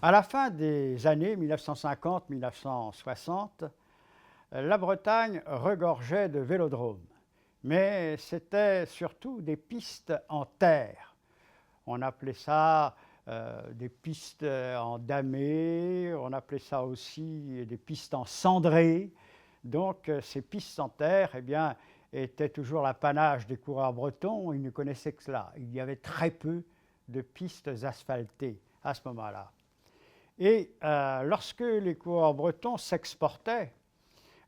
À la fin des années 1950-1960, la Bretagne regorgeait de vélodromes, mais c'était surtout des pistes en terre. On appelait ça des pistes en damé, on appelait ça aussi des pistes en cendré. Donc ces pistes en terre, eh bien, étaient toujours l'apanage des coureurs bretons. Ils ne connaissaient que cela. Il y avait très peu de pistes asphaltées à ce moment-là. Et lorsque les coureurs bretons s'exportaient,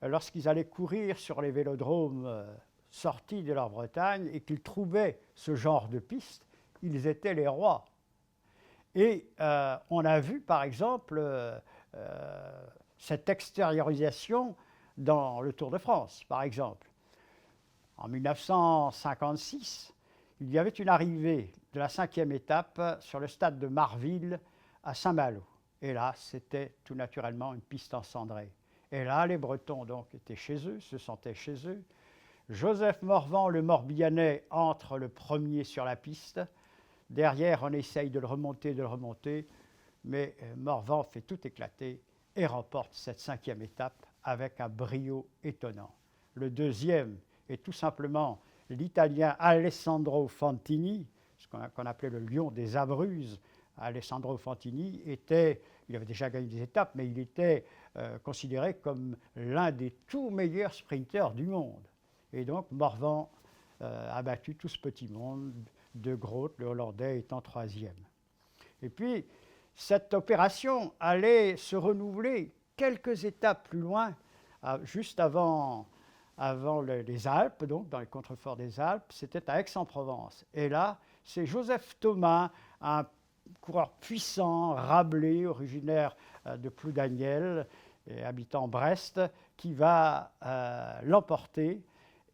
lorsqu'ils allaient courir sur les vélodromes sortis de leur Bretagne et qu'ils trouvaient ce genre de piste, ils étaient les rois. Et on a vu par exemple cette extériorisation dans le Tour de France, par exemple. En 1956, il y avait une arrivée de la 5e étape sur le stade de Marville à Saint-Malo. Et là, c'était tout naturellement une piste en cendré. Et là, les Bretons donc étaient chez eux, se sentaient chez eux. Joseph Morvan, le Morbihanais, entre le premier sur la piste. Derrière, on essaye de le remonter, mais Morvan fait tout éclater et remporte cette 5e étape avec un brio étonnant. Le deuxième est tout simplement l'Italien Alessandro Fantini, ce qu'on appelait le lion des Abruzzes. Alessandro Fantini il avait déjà gagné des étapes, mais il était considéré comme l'un des tout meilleurs sprinteurs du monde. Et donc Morvan a battu tout ce petit monde, De Groot, le Hollandais, étant troisième. Et puis, cette opération allait se renouveler quelques étapes plus loin, juste avant les Alpes, donc dans les contreforts des Alpes, c'était à Aix-en-Provence. Et là, c'est Joseph Thomas, un coureur puissant, Rabelais, originaire de Ploudaniel, et habitant Brest, qui va l'emporter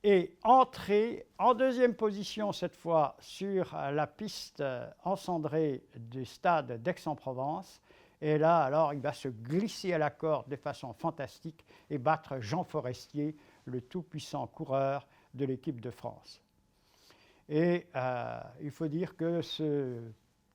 et entrer en deuxième position cette fois sur la piste encendrée du stade d'Aix-en-Provence. Et là, alors, il va se glisser à la corde de façon fantastique et battre Jean Forestier, le tout-puissant coureur de l'équipe de France. Et il faut dire que ce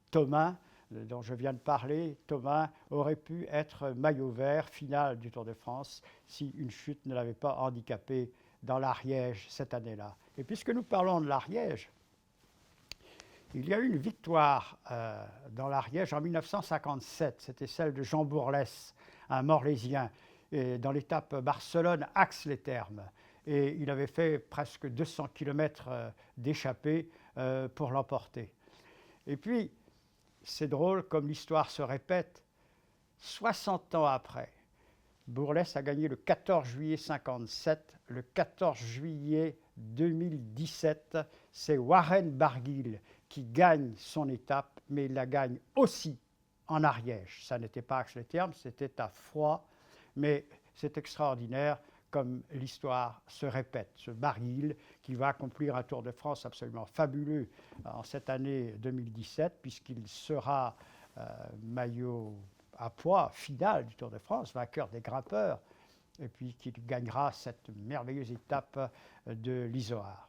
Thomas, dont je viens de parler, Thomas aurait pu être maillot vert final du Tour de France si une chute ne l'avait pas handicapé dans l'Ariège cette année-là. Et puisque nous parlons de l'Ariège, il y a eu une victoire dans l'Ariège en 1957. C'était celle de Jean Bourlès, un Morlaisien, dans l'étape Barcelone-Ax-les-Thermes. Et il avait fait presque 200 km d'échappée pour l'emporter. Et puis, c'est drôle, comme l'histoire se répète, 60 ans après, Bourlès a gagné le 14 juillet 57. Le 14 juillet 2017, c'est Warren Barguil qui gagne son étape, mais il la gagne aussi en Ariège. Ça n'était pas Ax-les-Thermes, c'était à Foix, mais c'est extraordinaire comme l'histoire se répète. Ce Barguil qui va accomplir un Tour de France absolument fabuleux en cette année 2017, puisqu'il sera maillot à poids final du Tour de France, vainqueur des grimpeurs, et puis qu'il gagnera cette merveilleuse étape de l'Izoard.